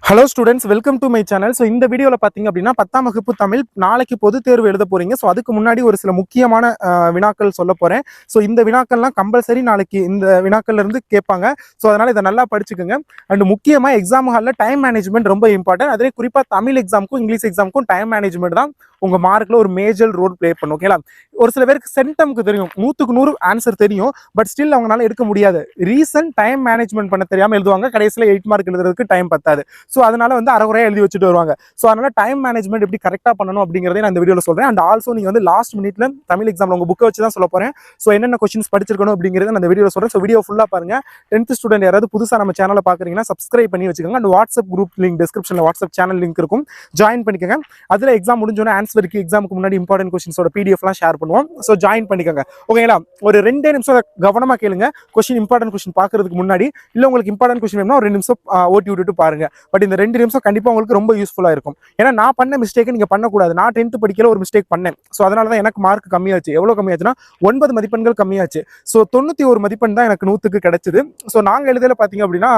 Hello students, welcome to my channel. So இந்த வீடியோவில் பார்த்தீங்க அப்படின்னா 10ஆம் வகுப்பு தமிழ் நாளைக்கு பொதுத் தேர்வு எழுத போறீங்க. ஸோ அதுக்கு முன்னாடி ஒரு சில முக்கியமான வினாக்கள் சொல்ல போறேன். ஸோ இந்த வினாக்கள்லாம் கம்பல்சரி நாளைக்கு இந்த வினாக்கள்ல இருந்து கேட்பாங்க. ஸோ அதனால இதை நல்லா படிச்சுக்கோங்க. அண்ட் முக்கியமாக எக்ஸாம் ஹாலில் டைம் மேனேஜ்மெண்ட் ரொம்ப இம்பார்ட்டன்ட். அதே குறிப்பாக தமிழ் எக்ஸாமுக்கும் இங்கிலீஷ் எக்ஸாமுக்கும் டைம் மேனேஜ்மெண்ட் தான் உங்க மார்க்ல ஒரு மேஜர் ரோல் பிளே பண்ணும். ஓகேங்களா? ஒரு சில பேருக்கு சென்டம்க்கு தெரியும், 100க்கு 100 ஆன்சர் தெரியும், பட் ஸ்டில் அவங்களால எடுக்க முடியாது. ரீசன் டைம் மேனேஜ்மெண்ட் பண்ண தெரியாம எழுதுவாங்க. கடைசியில் 8 மார்க் எழுதுறதுக்கு டைம் பத்தாது. ஸோ அதனால வந்து அரைகுறையா எழுதி வச்சுட்டு வருவாங்க. ஸோ அதனால டைம் மேனேஜ்மெண்ட் எப்படி கரெக்டாக பண்ணணும் அப்படிங்கிறதே நான் இந்த வீடியோவில் சொல்றேன். அண்ட் ஆல்சோ நீங்க வந்து லாஸ்ட் மினிட்ல தமிழ் எக்ஸாம்ல உங்க புக்கை வச்சு தான் சொல்ல போறேன். ஸோ என்னென்ன கொஸ்டின்ஸ் படிச்சிருக்கணும் அப்படிங்கிறத நான் இந்த வீடியோவில் சொல்றேன். ஸோ வீடியோ ஃபுல்லாக பாருங்க. 10th ஸ்டூடெண்ட் யாராவது புதுசாக நம்ம சேனலை பார்க்குறீங்கன்னா சப்ஸ்கிரைப் பண்ணி வச்சுக்கோங்க. அண்ட் வாட்ஸ்அப் குரூப் லிங்க் டிஸ்கிரிப்ஷனில் வாட்ஸ்அப் சேனல் லிங்க் இருக்கும், ஜாயின் பண்ணிக்கோங்க. அதில் எக்ஸாம் முடிஞ்சோன்னா ஆன்சருக்கு எக்ஸாமுக்கு முன்னாடி இம்பார்ட்டன்ட் கொஸ்டின்ஸோட பிடிஎஃப்லாம் ஷேர் பண்ணுவோம். ஸோ ஜாயின் பண்ணிக்கோங்க. ஓகேங்களா? ஒரு 2 நிமிஷம் கவனமாக கேளுங்க. கொஸ்டின் இம்பார்ட்டன்ட் கொஸ்டின் பார்க்கறதுக்கு முன்னாடி, இல்லை உங்களுக்கு இம்பார்ட்டன்ட் கொஸ்டின் வேணும்னா ஒரு 2 நிமிஷம் ஓட்டி விட்டுட்டு பாருங்க. பட் இந்த 2 நிமிஷம் கண்டிப்பாக உங்களுக்கு ரொம்ப யூஸ்ஃபுல்லாக இருக்கும். ஏன்னா நான் பண்ண மிஸ்டேக் நீங்கள் பண்ணக்கூடாது. நான் 10th படிக்கல ஒரு மிஸ்டேக் பண்ணேன். ஸோ அதனால தான் எனக்கு மார்க் கம்மியாச்சு. எவ்வளோ கம்மியாச்சுன்னா 9 மதிப்பெண்கள் கம்மியாச்சு. ஸோ 91 மதிப்பெண் தான் எனக்கு 100க்கு கிடைச்சது. ஸோ நாங்கள் எழுதல பார்த்தீங்க அப்படின்னா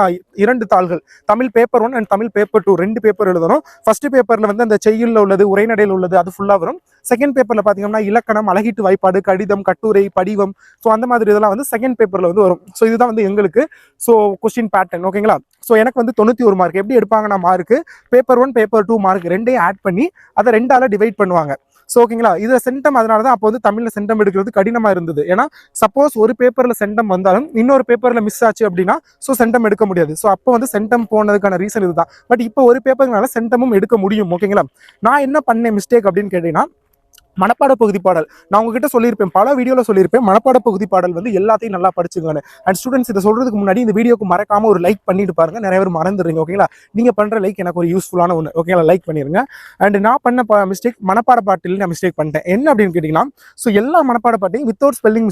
2 தாள்கள், Tamil paper 1 and Tamil paper 2 2 paper எழுதணும். ஃபர்ஸ்ட் பேப்பரில் வந்து அந்த செய்யுள்ள உள்ளது, உரைநடையில் உள்ளது, அது ஃபுல்லாக வரும். செகண்ட் பேப்பர்ல பாத்தீங்கன்னா இலக்கணம், அழகீட்டு வாய்ப்பாடு, கடிதம், கட்டுரை, படிவம், ஸோ அந்த மாதிரி இதெல்லாம் வந்து செகண்ட் பேப்பர்ல வந்து வரும். ஸோ இதுதான் வந்து எங்களுக்கு ஸோ கொஸ்டின் பேட்டர்ன். ஓகேங்களா? ஸோ எனக்கு வந்து 91 மார்க். எப்படி எடுப்பாங்கன்னா மார்க் பேப்பர் 1 பேப்பர் 2 மார்க் ரெண்டையும் ஆட் பண்ணி அதை 2ஆல டிவைட் பண்ணுவாங்க. ஸோ ஓகேங்களா? இதில் சென்டம், அதனால தான் அப்போ வந்து தமிழில் சென்டம் எடுக்கிறது கடினமாக இருந்தது. ஏன்னா சப்போஸ் ஒரு பேப்பரில் சென்டம் வந்தாலும் இன்னொரு பேப்பரில் மிஸ் ஆச்சு அப்படின்னா ஸோ சென்டம் எடுக்க முடியாது. ஸோ அப்போ வந்து சென்டம் போனதுக்கான ரீசன் இதுதான். பட் இப்போ ஒரு பேப்பர்னால சென்டமும் எடுக்க முடியும். ஓகேங்களா? நான் என்ன பண்ணேன் மிஸ்டேக் அப்படின்னு கேட்டீங்கன்னா, மனப்பாட பகுதி பாடல் நான் உங்ககிட்ட சொல்லியிருப்பேன், பல வீடியோவில் சொல்லியிருப்பேன். மனப்பாட பகுதி பாடல் வந்து எல்லாத்தையும் நல்லா படிச்சுக்கோங்க. அண்ட் ஸ்டூடெண்ட்ஸ், இதை சொல்றதுக்கு முன்னாடி இந்த வீடியோக்கு மறக்காம ஒரு லைக் பண்ணிட்டு பாருங்க. நிறைய பேர் மறந்துடுறீங்க. ஓகேங்களா? நீங்க பண்ற லைக் எனக்கு ஒரு யூஸ்ஃபுல்லான ஒன்று. ஓகேங்களா? லைக் பண்ணிருங்க. அண்ட் நான் பண்ண மிஸ்டேக், மனப்பாட பாட்டில் நான் மிஸ்டேக் பண்ணிட்டேன். என்ன அப்படின்னு கேட்டீங்கன்னா, ஸோ எல்லா மனப்பாட பாட்டையும் வித்தவுட் ஸ்பெல்லிங்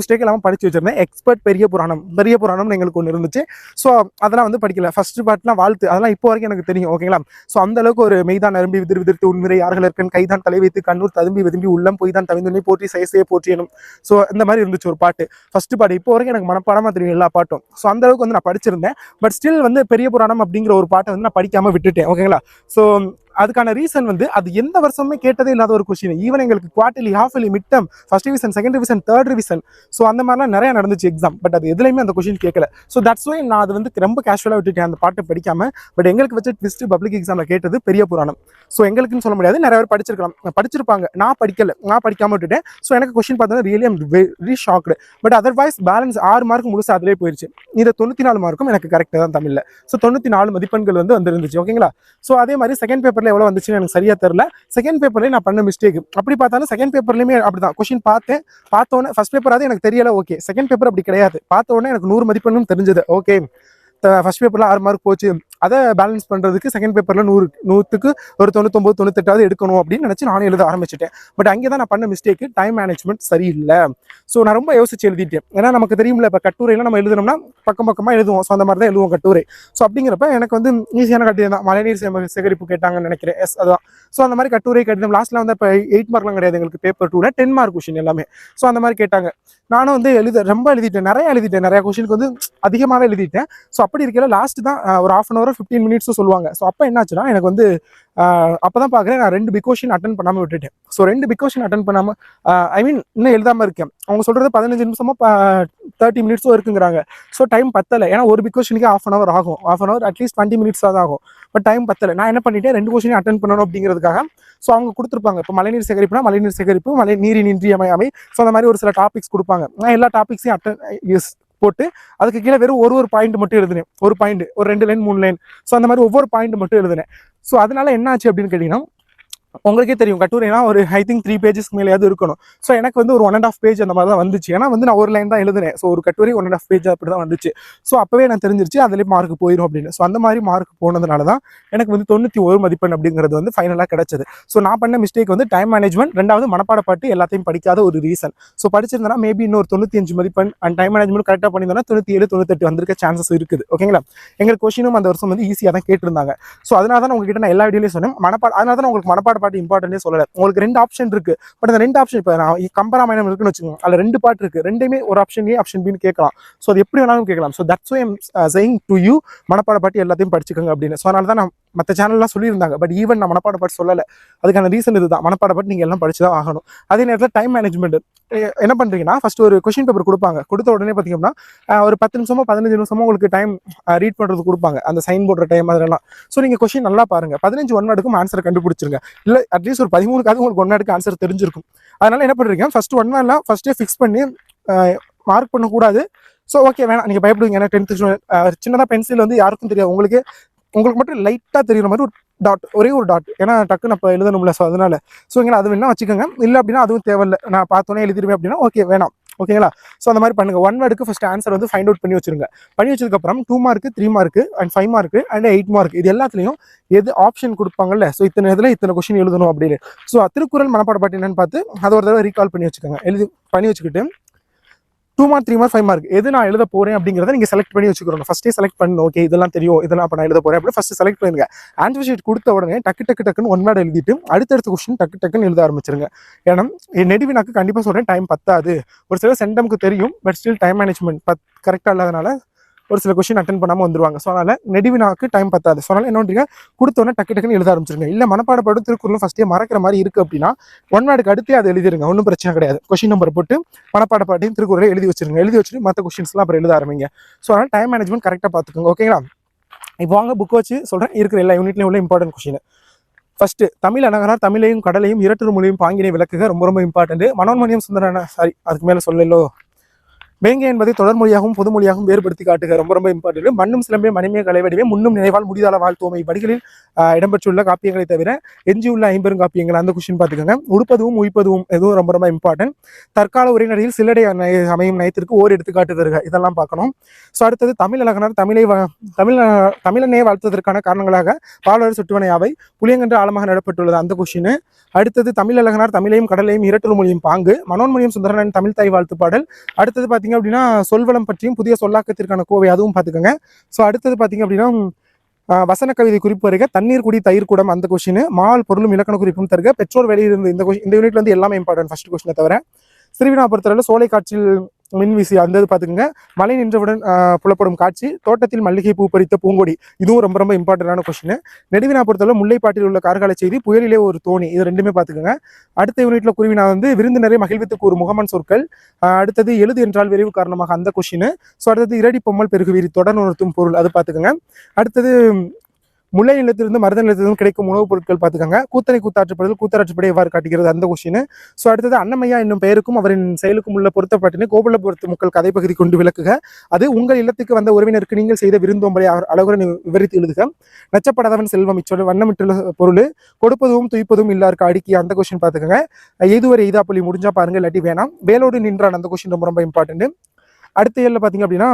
மிஸ்டேக் எல்லாம் படிச்சு வச்சிருந்தேன். எக்ஸ்பர்ட் பெரிய புராணம் எங்களுக்கு ஒன்று இருந்துச்சு. ஸோ அதெல்லாம் வந்து படிக்கல. ஃபர்ஸ்ட் பார்ட்லாம் வாழ்த்து, அதெல்லாம் இப்போ வரைக்கும் எனக்கு தெரியும். ஓகேங்களா? ஸோ அந்த அளவுக்கு ஒரு மெய்தான் நரம்பி விதிர்த்து உண்மையை யார்கள் இருக்கன் கைதான் தலை வைத்து கண்ணூர் விரும்பி உள்ளம் போய் தான் தவிந்துனை போற்றி சைசையை போற்றியனும். ஸோ இந்த மாதிரி இருந்துச்சு ஒரு பாட்டு, ஃபர்ஸ்ட் பாட்டு. இப்போ வரைக்கும் எனக்கு மனப்பாடமா தெரியும் எல்லா பாட்டும். ஸோ அந்த அளவுக்கு வந்து நான் படிச்சிருந்தேன். பட் ஸ்டில் வந்து பெரிய புராணம் அப்படிங்கிற ஒரு பாட்டை வந்து நான் படிக்காம விட்டுட்டேன். ஓகேங்களா? ஸோ அதுக்கான ரீசன் வந்து அது எந்த வருஷமே கேட்டதே இல்லாத ஒரு கொஸ்டின். ஈவன் எங்களுக்கு quarterly, halfly, mid term, first revision, second revision, third revision, so அந்த மாதிரிலாம் நிறைய நடந்துச்சு எக்ஸாம். பட் அது எதுலையுமே அந்த கொஸ்டின் கேட்கல. ஸோ தட்ஸ் வை நான் அது வந்து ரொம்ப கேஷுவலாக விட்டுட்டேன் அந்த பாட்டை படிக்காம. பட் எங்களுக்கு வச்ச ட்விஸ்ட் பப்ளிக் எக்ஸாம்ல கேட்டது பெரிய புராணம். ஸோ எங்களுக்குன்னு சொல்ல முடியாது, நிறைய பேர் படிச்சிருப்பாங்க. நான் படிக்கல, நான் படிக்காம விட்டுட்டேன். ஸோ எனக்கு கொஸ்டின் பார்த்தா really I'm very shocked. But otherwise balance 6 mark முழுசா அதிலே போயிருச்சு. இது 94 மார்க்கும் எனக்கு கரெக்டாக தான் தமிழ்ல. ஸோ 94 மதிப்பெண்கள் வந்து வந்துருந்துச்சு. ஓகேங்களா? ஸோ அதே மாதிரி செகண்ட் பேப்பர்ல எவ்வளோ வந்துச்சுன்னு எனக்கு சரியா தெரியல. செகண்ட் பேப்பர்லயே நான் பண்ண மிஸ்டேக். அப்படி பார்த்தாலும் செகண்ட் பேப்பர்லயுமே அப்படிதான் கொஸ்டின் பார்த்தோன்னே ஃபர்ஸ்ட் பேப்பர் அது எனக்கு தெரியல. ஓகே, செகண்ட் பேப்பர் அப்படி கிடையாது. பார்த்த உடனே எனக்கு 100 மதிப்பெண்ணும் தெரிஞ்சது. ஓகே, ஃபர்ஸ்ட் பேப்பர்ல 6 மார்க் போச்சு, அதை பேலன்ஸ் பண்றதுக்கு செகண்ட் பேப்பர்ல 100க்கு ஒரு 99 98 எடுக்கணும் அப்படின்னு நினைச்சு நானே எழுத ஆரம்பிச்சிட்டேன். பட் அங்கே தான் நான் பண்ண மிஸ்டேக், டைம் மேனேஜ்மெண்ட் சரியில்லை. ஸோ நான் ரொம்ப யோசிச்சு எழுதிட்டேன். ஏன்னா நமக்கு தெரியும்ல, இப்போ கட்டுரையில நம்ம எழுதணும்னா பக்கமா எழுதுவோம். ஸோ அந்த மாதிரி தான் எழுதுவோம் கட்டுரை. ஸோ அப்படிங்கிறப்ப எனக்கு வந்து ஈஸியான கட்டுரை தான். மழைநீர் சேகரிப்பு கேட்டாங்கன்னு நினைக்கிறேன். எஸ், அதான். ஸோ அந்த மாதிரி கட்டுரை கடிதம் லாஸ்ட்ல வந்து இப்போ 8 மார்க்லாம் கிடையாது எங்களுக்கு. பேப்பர் 2ல 10 மார்க் கொஸ்டின் எல்லாமே. ஸோ அந்த மாதிரி கேட்டாங்க. நானும் வந்து ரொம்ப எழுதிட்டேன், நிறைய கொஸ்டினுக்கு வந்து அதிகமாகவே எழுதிட்டேன். ஸோ அப்படி இருக்கல லாஸ்ட் தான் ஒரு 1/2 hour 15 minutes சொல்லுவாங்க. ஸோ அப்போ என்னாச்சுன்னா எனக்கு வந்து அப்போதான் பார்க்குறேன் நான் 2 பிக் கொஸ்டின் அட்டன் பண்ணாமல் விட்டுட்டேன். ஸோ 2 பிக் கொஸ்டின் அட்டன் பண்ணாமல் ஐ மீன் இன்னும் எழுதாமல் இருக்கேன். அவங்க சொல்றது 15 நிமிஷமோ 30 minutes இருக்குங்கிறாங்க. ஸோ டைம் பத்தலை. ஏன்னா ஒரு பிக் கொஸ்டினுக்கு 1/2 hour ஆகும். 1/2 hour அட்லீஸ்ட் 20 minutes தான் ஆகும். பட் டைம் பத்தலை. நான் என்ன பண்ணிட்டேன், 2 கொஸ்டின் அட்டன் பண்ணணும் அப்படிங்கிறதுக்காக. ஸோ அவங்க கொடுத்துருப்பாங்க, இப்போ மழைநீர் சேகரிப்பு, மழை நீரின் இன்றியமையாமை, ஸோ அந்த மாதிரி ஒரு சில டாபிக்ஸ் கொடுப்பாங்க. நான் எல்லா டாபிக்ஸையும் போட்டு அதுக்கு கீழே வெறும் ஒரு பாயிண்ட் மட்டும் எழுதினேன். ஒரு பாயிண்ட், ஒரு 2 லைன் 3 லைன், ஸோ அந்த மாதிரி ஒவ்வொரு பாயிண்ட் மட்டும் எழுதினேன். ஸோ அதனால என்ன ஆச்சு அப்படின்னு கேட்டீங்கன்னா, உங்களுக்கே தெரியும் கட்டுரைனா ஒரு ஐ திங்க் 3 pages மேலேயாவது இருக்கணும். ஸோ எனக்கு வந்து ஒரு 1.5 page அந்த மாதிரி தான் வந்துச்சு. ஏன்னா வந்து நான் ஒரு லைன் தான் எழுதுனேன். ஸோ ஒரு கட்டுரை 1.5 page அப்படி தான் வந்துச்சு. ஸோ அப்பவே நான் தெரிஞ்சிருச்சு அதுலேயே மார்க் போயிடும் அப்படின்னு. ஸோ அந்த மாதிரி மார்க் போனதுனால தான் எனக்கு வந்து 91 மதிப்பெண் அப்படிங்கிறது வந்து ஃபைனலாக கிடைச்சது. ஸோ நான் பண்ண மிஸ்டேக் வந்து டைம் மேனேஜ்மெண்ட், 2வது மனப்பாட பாட்டு எல்லாத்தையும் படிக்காத ஒரு ரீசன். ஸோ படிச்சிருந்தேன்னா மேபி இன்னொரு 95 மதிப்பெண் அண்ட் டைம் மேனேஜ்மெண்ட் கரெக்டாக பண்ணியிருந்தோன்னா 97 98 வந்திருக்க சான்சஸ் இருக்குது. ஓகேங்களா? எங்களுக்கு கொஸ்டினும் அந்த வருஷம் வந்து ஈஸியாக தான் கேட்டிருந்தாங்க. ஸோ அதனால தான் உங்ககிட்ட நான் எல்லா வீடியோலையும் சொன்னேன் அதனால தான் உங்களுக்கு மனப்பாட மனப்பாட பாட்டு இம்பார்ட்டன்டே சொல்லலை. உங்களுக்கு 2 ஆப்ஷன் இருக்கு. பட் அந்த 2 ஆப்ஷன் இப்போ நான் கம்பராமாயணம் இருக்குன்னு வச்சுக்கோங்க, அதில் 2 பாட்டு இருக்கு. ரெண்டுமே ஒரு ஆப்ஷன் ஏ ஆப்ஷன் பின்னு கேட்கலாம். ஸோ அது எப்படி வேணாலும் கேட்கலாம். So that's why I'm saying to you, மனப்பாட பாட்டு எல்லாத்தையும் படிச்சுக்கோங்க அப்படின்னு. ஸோ அதனால தான் நான் மற்ற சேனல்லாம் சொல்லியிருந்தாங்க. பட் ஈவன் நான் மனப்பாட பாட்டு சொல்லலை. அதுக்கான ரீசன் இதுதான். மனப்பாட பாட்டு நீங்கள் எல்லாம் படிச்சு தான் ஆகணும். அதே நேரத்தில் டைம் மேனேஜ்மெண்ட் என்ன பண்ணுறீங்கன்னா, ஃபர்ஸ்ட் ஒரு கொஸ்டின் பேப்பர் கொடுப்பாங்க. கொடுத்த உடனே பார்த்தீங்கன்னா ஒரு 10 நிமிஷமோ 15 நிமிஷமோ உங்களுக்கு டைம் ரீட் பண்ணுறது கொடுப்பாங்க, அந்த சைன் போடுற டைம் அதெல்லாம். ஸோ நீங்கள் கொஸ்டின் நல்லா பாருங்க. 15 ஒன் வேர்டுக்கும் ஆன்சர் கண்டுபிடிச்சிருங்க. இல்லை அட்லீஸ்ட் ஒரு 13க்காவது உங்களுக்கு ஒன் வேர்டுக்கு ஆன்சர் தெரிஞ்சிருக்கும். அதனால என்ன பண்ணுறீங்க, ஃபர்ஸ்ட் ஒன் வேர்ட்லாம் ஃபர்ஸ்டே ஃபிக்ஸ் பண்ணி மார்க் பண்ணக்கூடாது. ஸோ ஓகே வேணாம், நீங்கள் பயப்படுவீங்க. ஏன்னா 10th சின்னதாக பென்சில் வந்து யாருக்கும் தெரியாது, உங்களுக்கு மட்டும் லைட்டாக தெரியுற மாதிரி ஒரு டாட், ஒரே ஒரு டாட். ஏன்னா டக்குன்னு அப்போ எழுதணும்ல. ஸோ அதனால இங்கே அது வேணா வச்சுக்கோங்க. இல்லை அப்படின்னா அதுவும் தேவையில்லை, நான் பார்த்தோன்னே எழுதிடுவேன் அப்படின்னா ஓகே வேணாம். ஓகேங்களா? ஸோ அந்த மாதிரி பண்ணுங்க. ஒன் வேர்டுக்கு ஃபர்ஸ்ட் ஆன்சர் வந்து ஃபைண்ட் அவுட் பண்ணி வச்சிருங்க. பண்ணி வச்சதுக்கப்புறம் 2 mark 3 mark and 5 mark and 8 mark இது எல்லாத்துலையும் எது ஆப்ஷன் கொடுப்பாங்கல்ல, ஸோ இத்தனை இதில் இத்தனை கொஸ்டின் எழுதணும் அப்படின்னு. ஸோ திருக்குறள் மனப்பாட பாட்டு என்னன்னு பார்த்து அதை ஒரு தடவை ரீகால் பண்ணி வச்சுக்கோங்க. பண்ணி வச்சுக்கிட்டு 2 மார்க் 3 மார்க் 5 மார்க் எது நான் எழுத போறேன் அப்படிங்கிறத நீங்க செலக்ட் பண்ணி வச்சுக்கணும். ஃபர்ஸ்டே செலக்ட் பண்ணணும். ஓகே இதெல்லாம் தெரியும், இதெல்லாம் அப்போ நான் எழுத போறேன் அப்படின்னு ஃபர்ஸ்ட் செலக்ட் பண்ணுங்க. ஆன்சர் ஷீட் கொடுத்த உடனே டக்குன்னு ஒன் வேர்டு எழுதிட்டு அடுத்தடுத்த கொஸ்டின் டக்குன்னு எழுத ஆரம்பிச்சிருங்க. ஏன்னா நெடுவினாக்கு கண்டிப்பாக சொல்றேன் டைம் பத்தாது. ஒரு சில சென்டம்க்கு தெரியும், பட் ஸ்டில் டைம் மேனேஜ்மெண்ட் கரெக்டாக இல்லாதனால ஒரு சில கொஸ்டின் அட்டன் பண்ணாமல் வந்துருவாங்க. ஸோ அதனால நெடுவினாக்கு டைம் பத்தாது. ஸோ அதனால என்ன பண்ணுறீங்க, கொடுத்தோன்னே டக்குன்னு எழுத ஆரம்பிச்சிருங்க. இல்லை மனப்பாட பாட்டு திருக்குறளும் ஃபர்ஸ்டே மறக்கிற மாதிரி இருக்கு அப்படின்னா ஒன் வேர்டுக்கு அடுத்தே அதை எழுதிருங்க. ஒன்றும் பிரச்சனை கிடையாது. கொஸ்டின் நம்பர் போட்டு மனப்பாட பாட்டையும் திருக்குறளை எழுதி வச்சிருங்க. எழுதி வச்சுட்டு மற்ற கொஸ்டின்ஸ்லாம் அப்புறம் எழுத ஆரம்பிங்க. ஸோ அதனால டைம் மேனேஜ்மெண்ட் கரெக்டாக பார்த்துக்கோங்க. ஓகேங்களா? இப்போ வாங்க புக் வச்சு சொல்கிறேன். இருக்கிற எல்லா யூனிட்லையும் உள்ள important question. First Tamil Azhaganar தமிழையும் கடலையும் இரட்டொரு மொழியும் பாங்கினை விளக்குக. ரொம்ப இம்பார்ட்டன்ட். மனோன்மணியம் சுந்தரனா சாரி அதுக்கு மேலே சொல்லலோ. வேங்கை என்பதை தொடர்மொழியாகவும் பொதுமொழியாகவும் வேறுபடுத்தி காட்டுக. ரொம்ப இம்பார்ட்டன்ட். மண்ணும் சிலம்பே மணிமே கலைவடிவே முன்னும் நினைவால் முடிதால வாழ்த்தோமை வடிகளில் இடம்பெற்றுள்ள காப்பியங்களை தவிர எஞ்சியுள்ள 50 காப்பியங்கள் அந்த கொஸ்டின் பார்த்துக்கோங்க. உடுப்பதும் உயிப்பதும் எதுவும் ரொம்ப இம்பார்ட்டன்ட். தற்கால உரைநடையில் சில்லடை அமையும் நயத்திற்கு ஓர் எடுத்துக்காட்டு தருக. இதெல்லாம் பார்க்கணும். ஸோ அடுத்தது தமிழ் அழகனார் தமிழனையே வாழ்த்ததற்கான காரணங்களாக பாவலர் சுட்டுவனையாவை புளியங்கன்று ஆழமாக நடப்பட்டுள்ளது அந்த கொஸ்டின். அடுத்தது தமிழ் அழகனார் தமிழையும் கடலையும் இரட்டொரு மொழியும் பாங்கு. மனோன்மணியம் சுந்தரனின் தமிழ் தாய் வாழ்த்து பாடல். அடுத்தது பார்த்தீங்க அப்படின்னா சொல்வளம் பற்றியும் புதிய சொல்லாக்கத்திற்கான கோவை அதுவும் பார்த்துக்கோங்க. ஸோ அடுத்தது பார்த்தீங்க அப்படின்னா வசன கவிதை குறிப்பு வருக. தண்ணீர் குடி தயிர் குடம் அந்த கொஸ்டின். மால் பொருளும் இலக்கண குறிப்பும் தருக. பெற்றோர் வெளியிருந்து இந்த யூனிட்ல வந்து எல்லாமே இம்பார்ட்டன்ட் ஃபர்ஸ்ட் கொஸ்டினை தவிர. சிறுவினா பொறுத்தவரை சோலை காற்றில் மின்விசி அந்த இது பார்த்துக்கோங்க. மழை நின்றவுடன் புலப்படும் காட்சி. தோட்டத்தில் மல்லிகை பூ பறித்த பூங்கொடி இதுவும் ரொம்ப இம்பார்ட்டன்டான கொஸ்டின். நெடுவினா பொறுத்தவரை முல்லைப்பாட்டில் உள்ள கார்கால செய்தி, புயலிலே ஒரு தோணி இது ரெண்டுமே பார்த்துக்கோங்க. அடுத்த யூனிட்ல குருவினா வந்து விருந்தினரை மகிழ்வித்துக்கு ஒரு முகமன் சொற்கள். அடுத்தது எழுது என்றால் விரைவு காரணமாக அந்த கொஸ்டின். ஸோ அடுத்தது இரடி பொம்மல் பெருகுவீரி தொடர் உணர்த்தும் பொருள் அது பார்த்துக்கோங்க. அடுத்தது முல்லை நிலத்திலிருந்து மருத நிலத்திலிருந்து கிடைக்கும் உணவுப் பொருட்கள் பார்த்துக்கோங்க. கூத்தனை கூத்தாற்றுப்படுதல் கூத்தாற்றுப்படை எவ்வாறு காட்டுகிறது அந்த கொஸ்டின். ஸோ அடுத்தது அன்னமையா என்னும் பெயருக்கும் அவரின் செயலுக்கும் உள்ள பொருத்தப்பாட்டினை கோபுலபுரத்து முக்கள் கதை பகுதி கொண்டு விளக்குக. அது உங்கள் இல்லத்துக்கு வந்த உறவினருக்கு நீங்கள் செய்த விருந்தோம்பலை அழகுடன் விவரித்து எழுதுக. நச்சப்படாதவன் செல்வம் இச்சொல் வண்ணமிட்டுள்ள பொருள். கொடுப்பதும் துய்ப்பதும் இல்லாருக்கு அடுக்கி அந்த கொஸ்டின் பார்த்துக்கோங்க. எதுவரை எய்தாப்பள்ளி முடிஞ்சா பாருங்க, இல்லாட்டி வேணாம். வேலோடு நின்றான் அந்த கொஸ்டின் ரொம்ப இம்பார்ட்டன்ட். அடுத்த ஏழில் பார்த்தீங்க அப்படின்னா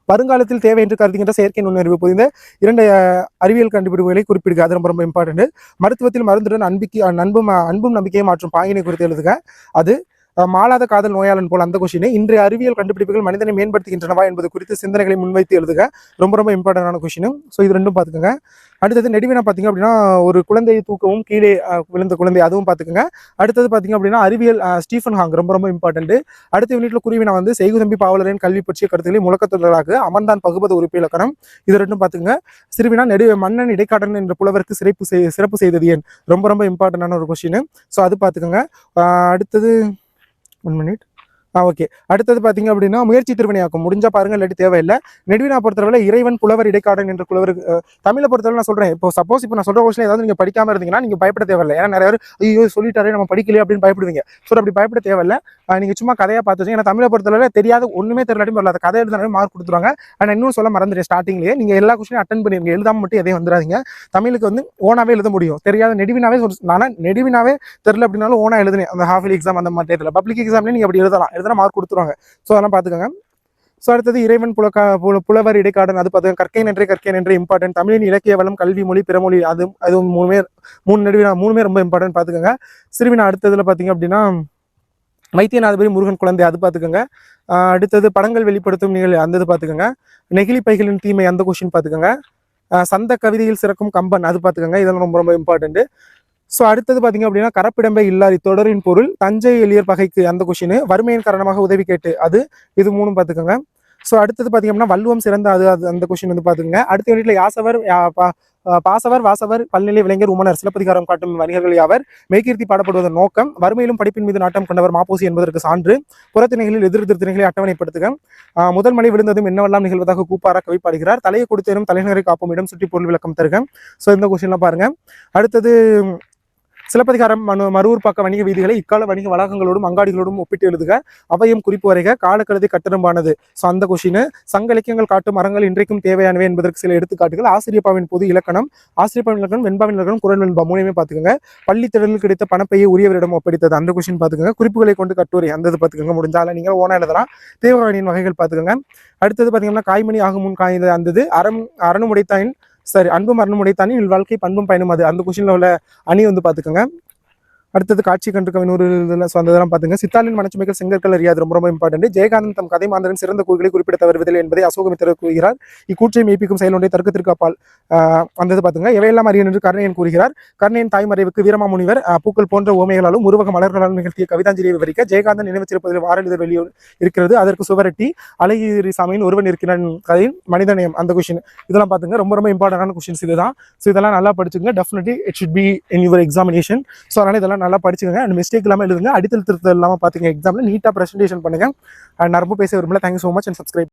வருங்காலத்தில் தேவை என்று கருதுகின்ற செயற்கை நுண்ணறிவு புரிந்த 2 அறிவியல் கண்டுபிடிப்புகளை குறிப்பிடுக. அது ரொம்ப இம்பார்ட்டன்ட். மருத்துவத்தில் மருந்துடன் அன்பும் நம்பிக்கையை மாற்றும் பாங்கினை குறித்து எழுதுக. அது மாளாத காதல் நோயாளன் போல் அந்த கொஸ்டின். இன்றைய அறிவியல் கண்டுபிடிப்புகள் மனிதனை மேம்படுத்துகின்றனவா என்பது குறித்து சிந்தனைகளை முன்வைத்து எழுதுக. ரொம்ப இம்பார்ட்டன்டான கொஸ்டின். ஸோ இது ரெண்டும் பார்த்துக்கோங்க. அடுத்தது நெடுவினா பார்த்தீங்க அப்படின்னா ஒரு குழந்தையை தூக்கவும் கீழே விழுந்த குழந்தை அதுவும் பார்த்துக்கோங்க. அடுத்தது பார்த்தீங்க அப்படின்னா அறிவியல் ஸ்டீஃபன் ஹாங் ரொம்ப இம்பார்ட்டன்ட். அடுத்த யூனிட்ல குருவினா வந்து செய்குதம்பி பாவலரின் கல்வி பற்றிய கருத்துக்களை முழக்கத்தொடராக அமர்ந்தான் பகுபத உறுப்பு இலக்கணம் இது ரெண்டும் பார்த்துக்கோங்க. சிறுவினா மன்னன் இடைக்காடன் என்ற புலவருக்கு சிறப்பு செய்தது ஏன் ரொம்ப இம்பார்ட்டன்டான ஒரு கொஸ்டின். ஸோ அது பார்த்துக்கோங்க. அடுத்தது 1 மினிட். ஓகே. அடுத்தது பார்த்தீங்க அப்படின்னா முயற்சி திருவினையாக்கும் முடிஞ்சா பாருங்க, இல்லாட்டி தேவையில்லை. நெடுவினா பொறுத்தவரை இறைவன் புலவர் இடைக்காடன் என்ற புலவருக்கு தமிழை பொறுத்தவரை நான் சொல்றேன். இப்போ சப்போஸ் இப்போ நான் சொல்ற கொஸ்டின் ஏதாவது நீங்க படிக்காம இருந்தீங்கன்னா நீங்க பயப்பட தேவையில்லை. ஏன்னா நிறைய பேர் ஐயோ சொல்லிட்டாரே நம்ம படிக்கலையே அப்படின்னு பயப்படுவீங்க. ஸோ அப்படி பயப்பட தேவையில்லை. நீங்க சும்மா கதையா பார்த்துச்சு. ஏன்னா தமிழை பொறுத்தவரை தெரியாத ஒண்ணுமே தெரியலாட்டி வரல, அந்த கதை எழுதினாலே மார்க் கொடுத்துருவாங்க. ஆனால் இன்னும் சொல்ல மறந்துட்டேன் ஸ்டார்டிங்லேயே, நீங்க எல்லா கொஸ்டினும் அட்டன் பண்ணிருங்க, எழுதாம மட்டும் எதையும் வந்துடாதீங்க. தமிழுக்கு வந்து ஓனாவே எழுத முடியும். தெரியாத நெடுவினாவே தெரியல அப்படின்னாலும் ஓனா எழுதுனேன் அந்த ஹாஃப் எக்ஸாம் அந்த மாதிரி டயத்தில். பப்ளிக் எக்ஸாம்லேயே நீங்க அப்படி எழுதலாம் மார்க் கொடுத்துருவாங்க. ஸோ அதெல்லாம் பார்த்துக்கோங்க. ஸோ அடுத்தது இறைவன் புலவர் இடைக்காடன் அது பார்த்துக்கோங்க. கற்கை நன்றே இம்பார்ட்டன்ட். தமிழின் இலக்கிய வளம் கல்வி மொழி பிறமொழி அது மூணு நெடுவினா மூணுமே ரொம்ப இம்பார்ட்டன்ட் பார்த்துக்கோங்க. சிறுவினா அடுத்ததுல பார்த்தீங்க அப்படின்னா வைத்தியநாதபுரி முருகன் குழந்தை அது பார்த்துக்கோங்க. அடுத்தது படங்கள் வெளிப்படுத்தும் நிகழ்வு அந்த இது பார்த்துக்கோங்க. நெகிழி பைகளின் தீமை அந்த கொஸ்டின் பார்த்துக்கோங்க. சந்த கவிதையில் சிறக்கும் கம்பன் அது பார்த்துக்கோங்க, இதெல்லாம் ரொம்ப ரொம்ப இம்பார்ட்டன்ட். ஸோ அடுத்தது பார்த்தீங்க அப்படின்னா கரப்பிடம்பை இல்லார் தொடரின் பொருள் தஞ்சை எளியர் பகைக்கு அந்த கொஷின், வறுமையின் காரணமாக உதவி கேட்டு அது, இது 3 பார்த்துக்கோங்க. ஸோ அடுத்தது பார்த்தீங்க அப்படின்னா வள்ளுவம் சிறந்த அது அது அந்த கொஷின் வந்து பார்த்துக்கோங்க. அடுத்த யூனிட்ல யாசவர் பாசவர் வாசவர் பல்நிலை விளைஞர் உமனர் சிலப்பதிகாரம் காட்டும் வணிகர்கள் யாவர், மெய்கீர்த்தி பாடப்படுவதன் நோக்கம், வறுமையிலும் படிப்பின் மீது நாட்டம் கொண்டவர் மாப்போசி என்பதற்கு சான்று, புறத்திணைகளில் எதிர்திணைகளை அட்டவணைப்படுத்துக, முதல் மழை விழுந்ததும் என்னவெல்லாம் நிகழ்வதாக கூப்பாரா கவி பாடுகிறார், தலையை கொடுத்தேனும் தலைநகரை காப்பும் இடம் சுற்றி பொருள் விளக்கம் தருக. ஸோ இந்த கொஸ்டின்லாம் பாருங்க. அடுத்தது சிலப்பதிகாரம் மருவூர் பக்க வணிக வீதிகளை இக்கால வணிக வளாகங்களோடும் அங்காடிகளோடும் ஒப்பிட்டு எழுதுக, அவையும் குறிப்பு வரைக, காலக்கழுதை கட்டணம்பானது. ஸோ அந்த கொஷின். சங்க இலக்கியங்கள் காட்டும் மரங்கள் இன்றைக்கும் தேவையானவை என்பதற்கு சில எடுத்துக்காட்டுகள், ஆசிரியப்பாவின் பொது இலக்கணம், ஆசிரியப்பாவின் இலக்கணம், வெண்பாவின் இலக்கணம், குரல் வெண்பா 3மே பார்த்துக்கோங்க. பள்ளி திடலில் கிடைத்த பணப்பையை உரியவரிடம் ஒப்படைத்தது அந்த கொஷின் பார்த்துக்கோங்க. குறிப்புகளை கொண்டு கட்டுரை அந்த பார்த்துக்கோங்க, முடிஞ்சால நீங்கள் ஓனா எழுதலாம். தேவகாணியின் வகைகள் பார்த்துக்கோங்க. அடுத்தது பார்த்தீங்கன்னா காய்மணி ஆகும் முன் காய்ந்த அந்தது அரணும் உடைத்தாயின் சரி அன்பும் மரணம் உடைத்தானின் வாழ்க்கை பண்பும் பயனும் அது அந்த கொஸ்டின்ல உள்ள அணி வந்து பார்த்துக்கோங்க. அடுத்தது காட்சி கண்டு கவினூர் இதெல்லாம் பார்த்துங்க. சித்தாளின் மனச்சுமைகள் செங்கற்கள் அறியாது ரொம்ப ரொம்ப இம்பார்ட்டன்ட். ஜெயகாந்தன் தம் கதை மாந்தரின் சிறந்த கூறுகளை குறிப்பிட தவறுவதில்லை என்பதை அசோகமித்திரர் கூறுகிறார். இக்கூற்றை மெய்ப்பிக்கும் செயல் ஒன்றை தர்க்கத்திற்கு அப்பால் அந்த பார்த்துங்க. எவையெல்லாம் அறியன் என்று கர்ணையன் கூறுகிறார். கர்ணையின் தாய்மறைவுக்கு வீரமாமுனிவர் பூக்கள் போன்ற ஓமைகளாலும் உருவக மலர்களாலும் நிகழ்த்திய கவிதாஞ்சலியை விவரிக்க ஜெயகாந்தன் நினைவுச்சிறப்பதில் வாரெழுதல் வெளியே இருக்கிறது. அதற்கு சுவரட்டி அழகிரி சாமியின் ஒருவன் இருக்கிறான் கதையின் மனிதநேயம் அந்த கொஸ்டின் இதெல்லாம் பார்த்துங்க. ரொம்ப ரொம்ப இம்பார்ட்டன்டான கொஸ்டின்ஸ் இதுதான். ஸோ இதெல்லாம் நல்லா படிச்சுங்க. Definitely it should be in your examination. So அதனால இதெல்லாம் நல்லா படிச்சுங்க. அண்ட் மிஸ்டேக் இல்லாமல் எழுதுங்க. அடித்தல் திருத்தல் இல்லாமல் பார்த்துங்க. எக்ஸாமில் நீட்டாக ப்ரெசன்டேஷன் பண்ணுங்க. நான் ரொம்ப பேச விரும்பல. Thank you so much and subscribe.